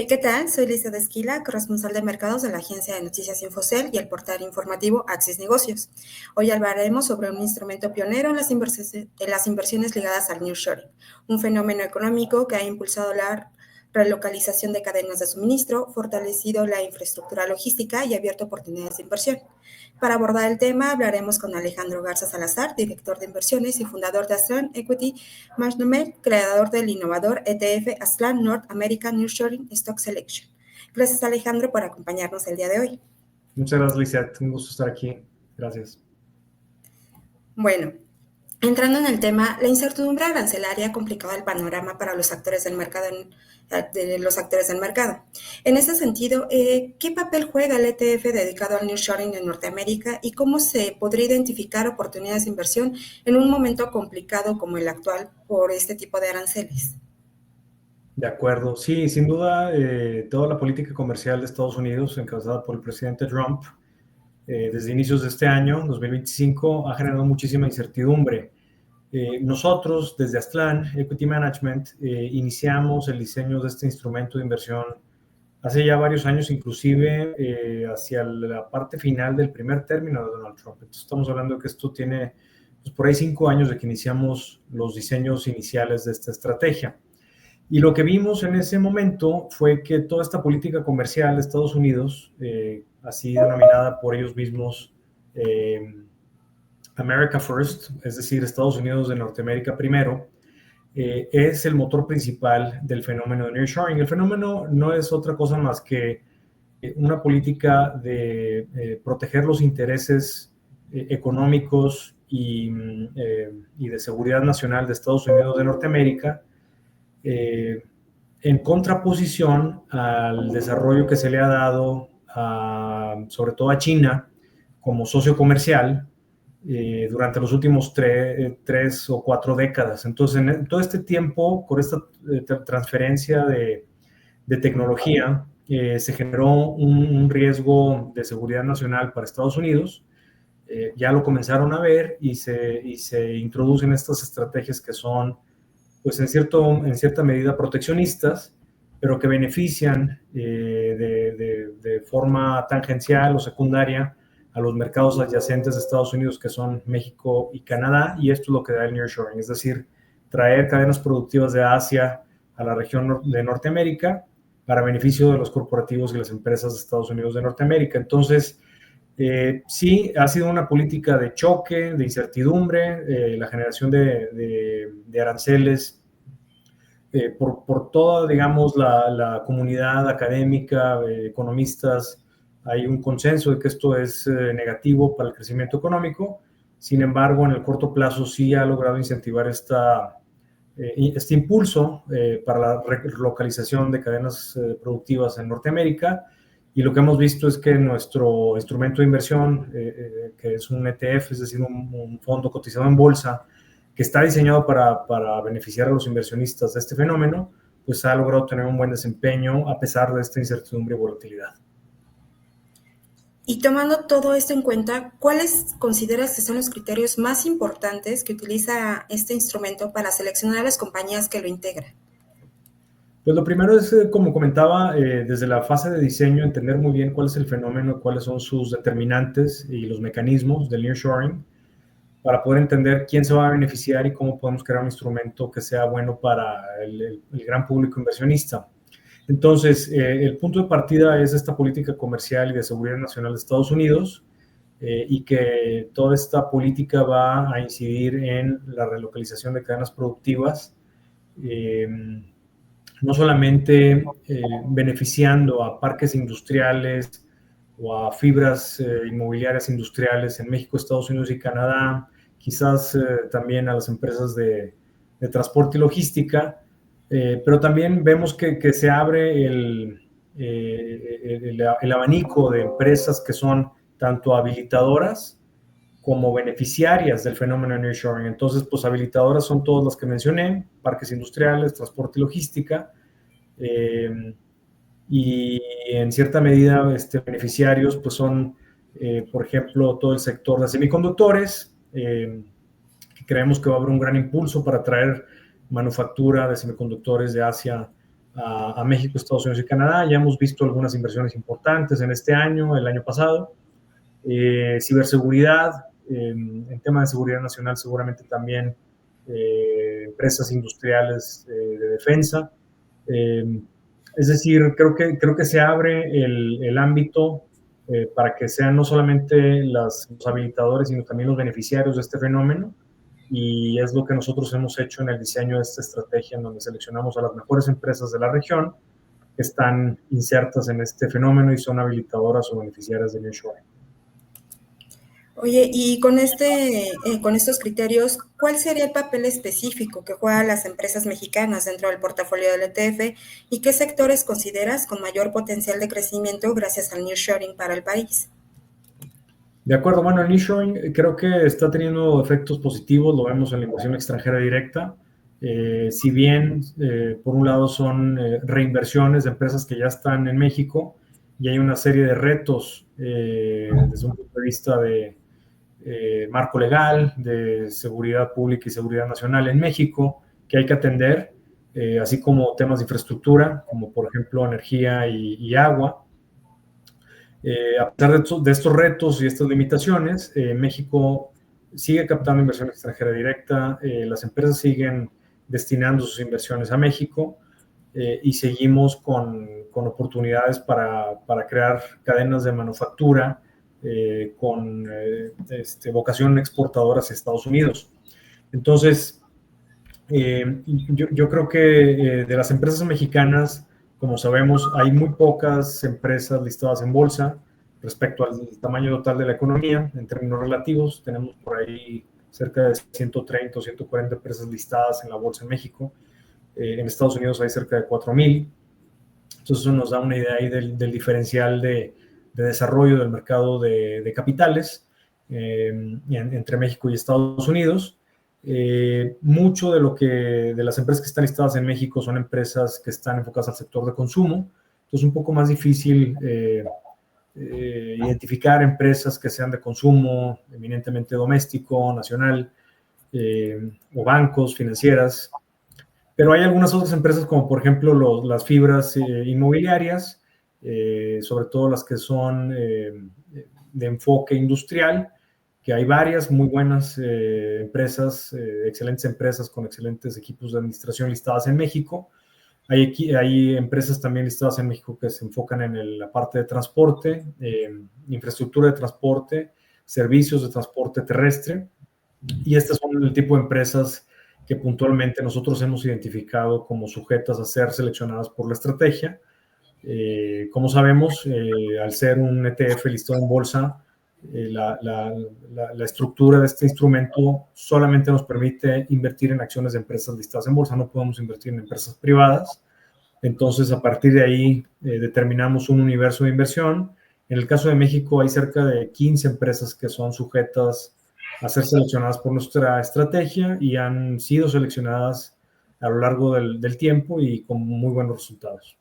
¿Qué tal? Soy Lisa de Esquila, corresponsal de mercados de la agencia de noticias Infocel y el portal informativo Axis Negocios. Hoy hablaremos sobre un instrumento pionero en las inversiones ligadas al nearshoring, un fenómeno económico que ha impulsado la relocalización de cadenas de suministro, fortalecido la infraestructura logística y abierto oportunidades de inversión. Para abordar el tema, hablaremos con Alejandro Garza Salazar, director de inversiones y fundador de Aztlán Equity Management, creador del innovador ETF Aztlán North American Nearshoring Stock Selection. Gracias, Alejandro, por acompañarnos el día de hoy. Muchas gracias, Lizeth. Un gusto estar aquí. Gracias. Bueno, entrando en el tema, la incertidumbre arancelaria ha complicado el panorama para los actores del mercado. En ese sentido, ¿qué papel juega el ETF dedicado al nearshoring en Norteamérica y cómo se podría identificar oportunidades de inversión en un momento complicado como el actual por este tipo de aranceles? De acuerdo. Sí, sin duda, toda la política comercial de Estados Unidos, encabezada por el presidente Trump, desde inicios de este año, 2025, ha generado muchísima incertidumbre. Nosotros, desde Aztlán Equity Management, iniciamos el diseño de este instrumento de inversión hace ya varios años, inclusive hacia la parte final del primer término de Donald Trump. Entonces, estamos hablando de que esto tiene pues, por ahí 5 años de que iniciamos los diseños iniciales de esta estrategia. Y lo que vimos en ese momento fue que toda esta política comercial de Estados Unidos, así denominada por ellos mismos America First, es decir, Estados Unidos de Norteamérica primero, es el motor principal del fenómeno de nearshoring. El fenómeno no es otra cosa más que una política de proteger los intereses económicos y de seguridad nacional de Estados Unidos de Norteamérica, en contraposición al desarrollo que se le ha dado sobre todo a China como socio comercial durante los últimos 3 o 4 décadas. Entonces, en todo este tiempo, con esta transferencia de tecnología, se generó un riesgo de seguridad nacional para Estados Unidos. Ya lo comenzaron a ver y se introducen estas estrategias que son pues en cierta medida proteccionistas, pero que benefician de forma tangencial o secundaria a los mercados adyacentes de Estados Unidos, que son México y Canadá, y esto es lo que da el nearshoring, es decir, traer cadenas productivas de Asia a la región de Norteamérica para beneficio de los corporativos y las empresas de Estados Unidos de Norteamérica. Entonces, sí, ha sido una política de choque, de incertidumbre, la generación de aranceles por toda, digamos, la comunidad académica, economistas. Hay un consenso de que esto es negativo para el crecimiento económico. Sin embargo, en el corto plazo sí ha logrado incentivar este impulso para la relocalización de cadenas productivas en Norteamérica. Y lo que hemos visto es que nuestro instrumento de inversión, que es un ETF, es decir, un fondo cotizado en bolsa, que está diseñado para beneficiar a los inversionistas de este fenómeno, pues ha logrado tener un buen desempeño a pesar de esta incertidumbre y volatilidad. Y tomando todo esto en cuenta, ¿cuáles consideras que son los criterios más importantes que utiliza este instrumento para seleccionar a las compañías que lo integran? Pues lo primero es, como comentaba, desde la fase de diseño, entender muy bien cuál es el fenómeno, cuáles son sus determinantes y los mecanismos del nearshoring, para poder entender quién se va a beneficiar y cómo podemos crear un instrumento que sea bueno para el gran público inversionista. Entonces, el punto de partida es esta política comercial y de seguridad nacional de Estados Unidos, y que toda esta política va a incidir en la relocalización de cadenas productivas, no solamente beneficiando a parques industriales o a fibras inmobiliarias industriales en México, Estados Unidos y Canadá, quizás también a las empresas de transporte y logística, pero también vemos que se abre el abanico de empresas que son tanto habilitadoras como beneficiarias del fenómeno de nearshoring. Entonces, pues habilitadoras son todas las que mencioné: parques industriales, transporte y logística, y en cierta medida beneficiarios pues son, por ejemplo, todo el sector de semiconductores, que creemos que va a haber un gran impulso para traer manufactura de semiconductores de Asia a México, Estados Unidos y Canadá. Ya hemos visto algunas inversiones importantes en este año, el año pasado. Ciberseguridad, en tema de seguridad nacional seguramente también empresas industriales de defensa. Es decir, creo que se abre el ámbito para que sean no solamente los habilitadores, sino también los beneficiarios de este fenómeno, y es lo que nosotros hemos hecho en el diseño de esta estrategia, en donde seleccionamos a las mejores empresas de la región que están insertas en este fenómeno y son habilitadoras o beneficiarias de nearshoring. Oye, y con estos criterios, ¿cuál sería el papel específico que juegan las empresas mexicanas dentro del portafolio del ETF y qué sectores consideras con mayor potencial de crecimiento gracias al nearshoring para el país? De acuerdo, bueno, el nearshoring creo que está teniendo efectos positivos, lo vemos en la inversión extranjera directa. Si bien, por un lado, son reinversiones de empresas que ya están en México y hay una serie de retos desde un punto de vista de marco legal, de seguridad pública y seguridad nacional en México, que hay que atender, así como temas de infraestructura, como por ejemplo energía y agua. A pesar de estos retos y estas limitaciones, México sigue captando inversión extranjera directa, las empresas siguen destinando sus inversiones a México y seguimos con oportunidades para crear cadenas de manufactura con vocación exportadora hacia Estados Unidos. Entonces, yo creo que de las empresas mexicanas, como sabemos, hay muy pocas empresas listadas en bolsa respecto al tamaño total de la economía. En términos relativos, tenemos por ahí cerca de 130 o 140 empresas listadas en la bolsa en México. En Estados Unidos hay cerca de 4,000. Entonces eso nos da una idea ahí del diferencial de desarrollo del mercado de capitales entre México y Estados Unidos. Mucho de las empresas que están listadas en México son empresas que están enfocadas al sector de consumo. Entonces es un poco más difícil identificar empresas que sean de consumo eminentemente doméstico, nacional, o bancos, financieras. Pero hay algunas otras empresas como por ejemplo las fibras inmobiliarias, sobre todo las que son de enfoque industrial, que hay varias muy buenas empresas, excelentes empresas con excelentes equipos de administración listadas en México. Hay empresas también listadas en México que se enfocan en la parte de transporte, infraestructura de transporte, servicios de transporte terrestre, y estas son el tipo de empresas que puntualmente nosotros hemos identificado como sujetas a ser seleccionadas por la estrategia. Como sabemos, al ser un ETF listado en bolsa, la estructura de este instrumento solamente nos permite invertir en acciones de empresas listadas en bolsa, no podemos invertir en empresas privadas. Entonces, a partir de ahí, determinamos un universo de inversión. En el caso de México, hay cerca de 15 empresas que son sujetas a ser seleccionadas por nuestra estrategia y han sido seleccionadas a lo largo del tiempo y con muy buenos resultados.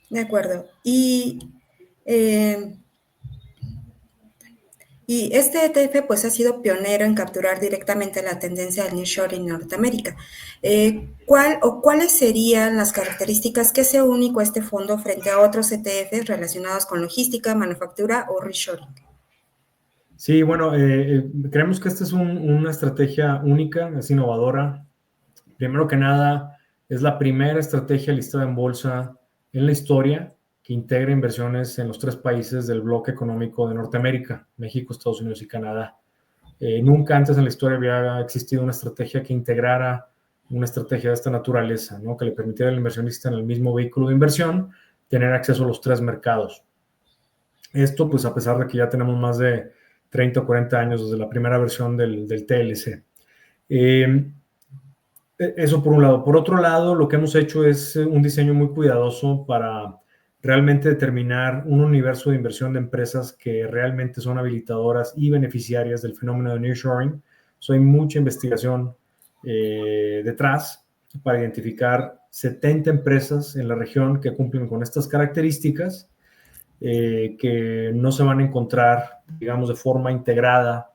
De acuerdo. Y este ETF pues ha sido pionero en capturar directamente la tendencia del nearshoring en Norteamérica. ¿Cuáles serían las características que hace único a este fondo frente a otros ETFs relacionados con logística, manufactura o reshoring? Sí, bueno, creemos que esta es una estrategia única, es innovadora. Primero que nada, es la primera estrategia listada en bolsa en la historia que integra inversiones en los 3 países del bloque económico de Norteamérica, México, Estados Unidos y Canadá. Nunca antes en la historia había existido una estrategia que integrara una estrategia de esta naturaleza, ¿no? Que le permitiera al inversionista en el mismo vehículo de inversión tener acceso a los 3 mercados. Esto, pues, a pesar de que ya tenemos más de 30 o 40 años desde la primera versión del TLC. Eso por un lado. Por otro lado, lo que hemos hecho es un diseño muy cuidadoso para realmente determinar un universo de inversión de empresas que realmente son habilitadoras y beneficiarias del fenómeno de nearshoring. Hay mucha investigación detrás para identificar 70 empresas en la región que cumplen con estas características, que no se van a encontrar, digamos, de forma integrada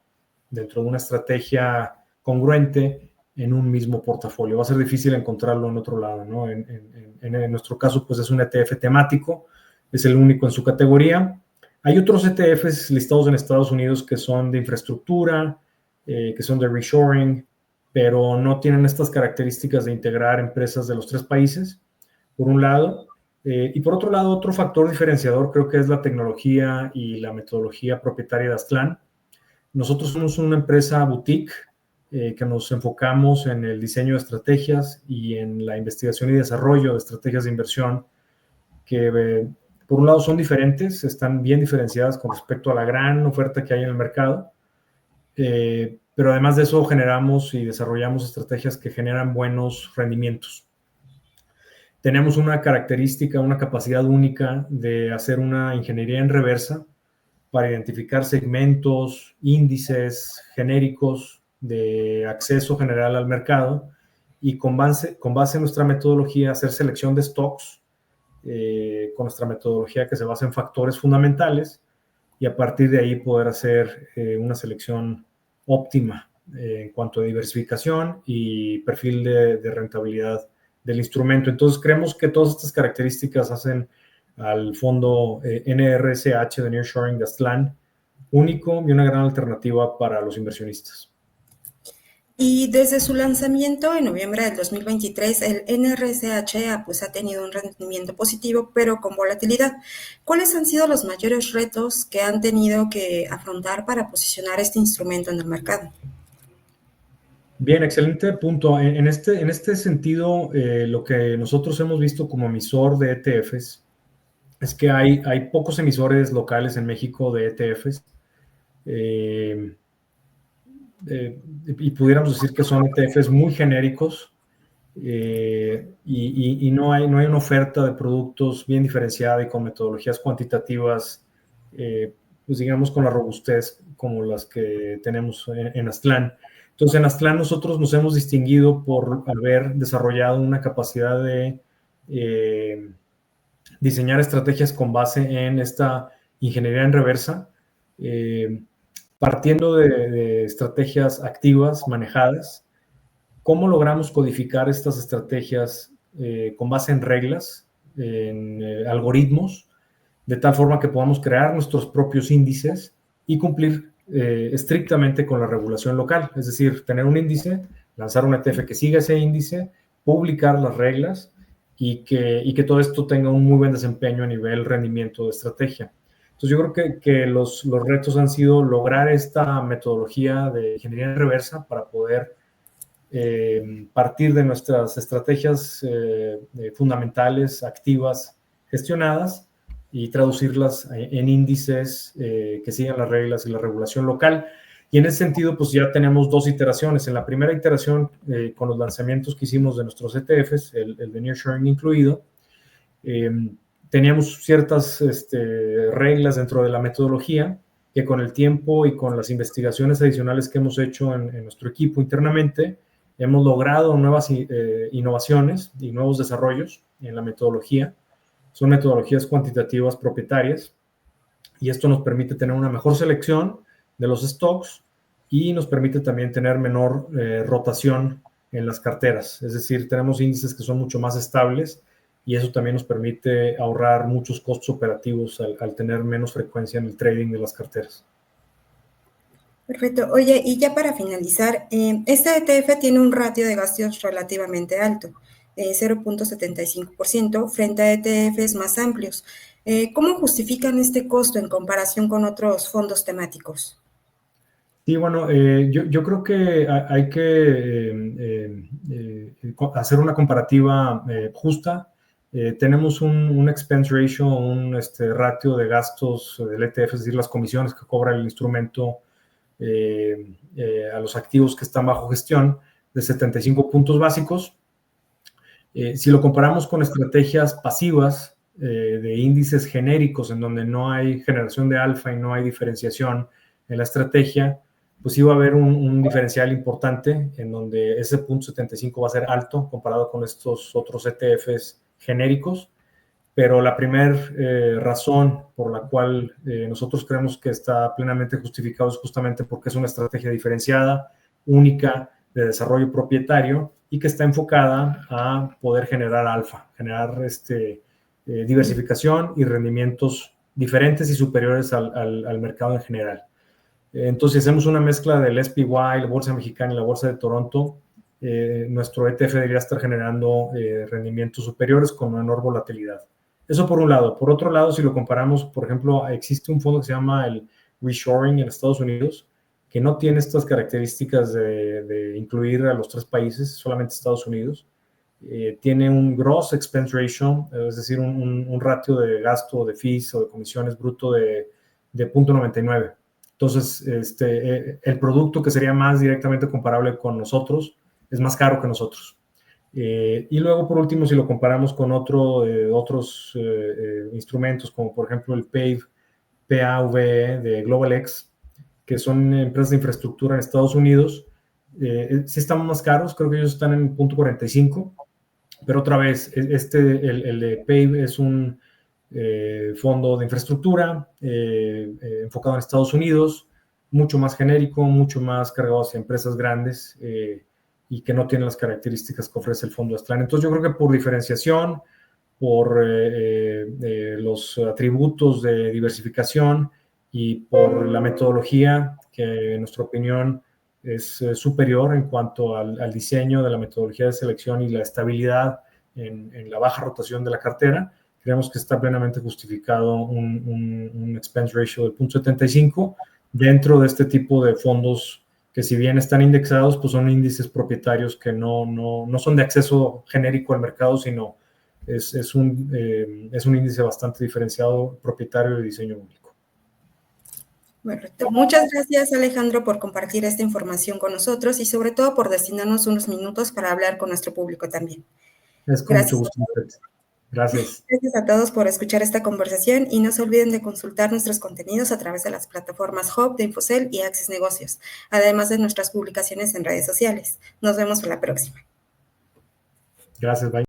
dentro de una estrategia congruente en un mismo portafolio. Va a ser difícil encontrarlo en otro lado, ¿no? En nuestro caso, pues es un ETF temático, es el único en su categoría. Hay otros ETFs listados en Estados Unidos que son de infraestructura, que son de reshoring, pero no tienen estas características de integrar empresas de los 3 países, por un lado. Y por otro lado, otro factor diferenciador creo que es la tecnología y la metodología propietaria de Aztlán. Nosotros somos una empresa boutique que nos enfocamos en el diseño de estrategias y en la investigación y desarrollo de estrategias de inversión que, por un lado, son diferentes, están bien diferenciadas con respecto a la gran oferta que hay en el mercado, pero además de eso generamos y desarrollamos estrategias que generan buenos rendimientos. Tenemos una característica, una capacidad única de hacer una ingeniería en reversa para identificar segmentos, índices genéricos de acceso general al mercado y con base en nuestra metodología hacer selección de stocks con nuestra metodología que se basa en factores fundamentales y a partir de ahí poder hacer una selección óptima en cuanto a diversificación y perfil de rentabilidad del instrumento. Entonces creemos que todas estas características hacen al fondo NRSH de Nearshoring de Aztlán único y una gran alternativa para los inversionistas. Y desde su lanzamiento en noviembre del 2023, el NRSH pues, ha tenido un rendimiento positivo, pero con volatilidad. ¿Cuáles han sido los mayores retos que han tenido que afrontar para posicionar este instrumento en el mercado? Bien, excelente punto. En este sentido, lo que nosotros hemos visto como emisor de ETFs es que hay pocos emisores locales en México de ETFs. Y pudiéramos decir que son ETFs muy genéricos y no hay una oferta de productos bien diferenciada y con metodologías cuantitativas, pues digamos con la robustez como las que tenemos en Aztlán. Entonces en Aztlán nosotros nos hemos distinguido por haber desarrollado una capacidad de diseñar estrategias con base en esta ingeniería en reversa, partiendo de estrategias activas, manejadas. ¿Cómo logramos codificar estas estrategias con base en reglas, en algoritmos, de tal forma que podamos crear nuestros propios índices y cumplir estrictamente con la regulación local? Es decir, tener un índice, lanzar un ETF que siga ese índice, publicar las reglas y que todo esto tenga un muy buen desempeño a nivel rendimiento de estrategia. Entonces yo creo que los retos han sido lograr esta metodología de ingeniería en reversa para poder partir de nuestras estrategias fundamentales, activas, gestionadas y traducirlas en índices que sigan las reglas y la regulación local. Y en ese sentido, pues ya tenemos 2 iteraciones. En la primera iteración, con los lanzamientos que hicimos de nuestros ETFs, el de Nearshoring incluido, teníamos ciertas reglas dentro de la metodología que con el tiempo y con las investigaciones adicionales que hemos hecho en nuestro equipo internamente, hemos logrado nuevas innovaciones y nuevos desarrollos en la metodología. Son metodologías cuantitativas propietarias y esto nos permite tener una mejor selección de los stocks y nos permite también tener menor rotación en las carteras. Es decir, tenemos índices que son mucho más estables y eso también nos permite ahorrar muchos costos operativos al tener menos frecuencia en el trading de las carteras. Perfecto. Oye, y ya para finalizar, este ETF tiene un ratio de gastos relativamente alto, 0.75% frente a ETFs más amplios. ¿Cómo justifican este costo en comparación con otros fondos temáticos? Sí, bueno, yo creo que hay que hacer una comparativa justa. Tenemos un expense ratio, un ratio de gastos del ETF, es decir, las comisiones que cobra el instrumento a los activos que están bajo gestión, de 75 puntos básicos. Si lo comparamos con estrategias pasivas de índices genéricos en donde no hay generación de alfa y no hay diferenciación en la estrategia, pues sí va a haber un diferencial importante en donde ese punto 75 va a ser alto comparado con estos otros ETFs genéricos. Pero la primera razón por la cual nosotros creemos que está plenamente justificado es justamente porque es una estrategia diferenciada, única, de desarrollo propietario y que está enfocada a poder generar alfa, generar diversificación y rendimientos diferentes y superiores al mercado en general. Entonces, hacemos una mezcla del SPY, la Bolsa Mexicana y la Bolsa de Toronto. Nuestro ETF debería estar generando rendimientos superiores con menor volatilidad. Eso por un lado. Por otro lado, si lo comparamos, por ejemplo, existe un fondo que se llama el Reshoring en Estados Unidos, que no tiene estas características de incluir a los 3 países, solamente Estados Unidos. Tiene un gross expense ratio, es decir, un ratio de gasto de fees o de comisiones bruto de 0.99. Entonces, el producto que sería más directamente comparable con nosotros es más caro que nosotros. Y luego, por último, si lo comparamos con otros instrumentos, como por ejemplo el PAVE de GlobalX, que son empresas de infraestructura en Estados Unidos, sí están más caros, creo que ellos están en 0.45, pero otra vez, el de PAVE es un fondo de infraestructura enfocado en Estados Unidos, mucho más genérico, mucho más cargado hacia empresas grandes y que no tienen las características que ofrece el fondo Aztlán. Entonces yo creo que por diferenciación, por los atributos de diversificación y por la metodología, que en nuestra opinión es superior en cuanto al diseño de la metodología de selección y la estabilidad en la baja rotación de la cartera, creemos que está plenamente justificado un expense ratio del 0.75 dentro de este tipo de fondos que, si bien están indexados, pues son índices propietarios que no son de acceso genérico al mercado, sino es un índice bastante diferenciado, propietario de diseño único. Correcto. Muchas gracias, Alejandro, por compartir esta información con nosotros y sobre todo por destinarnos unos minutos para hablar con nuestro público también. Es con mucho gusto. Gracias. Gracias a todos por escuchar esta conversación y no se olviden de consultar nuestros contenidos a través de las plataformas Hub de Infocel y Access Negocios, además de nuestras publicaciones en redes sociales. Nos vemos para la próxima. Gracias, bye.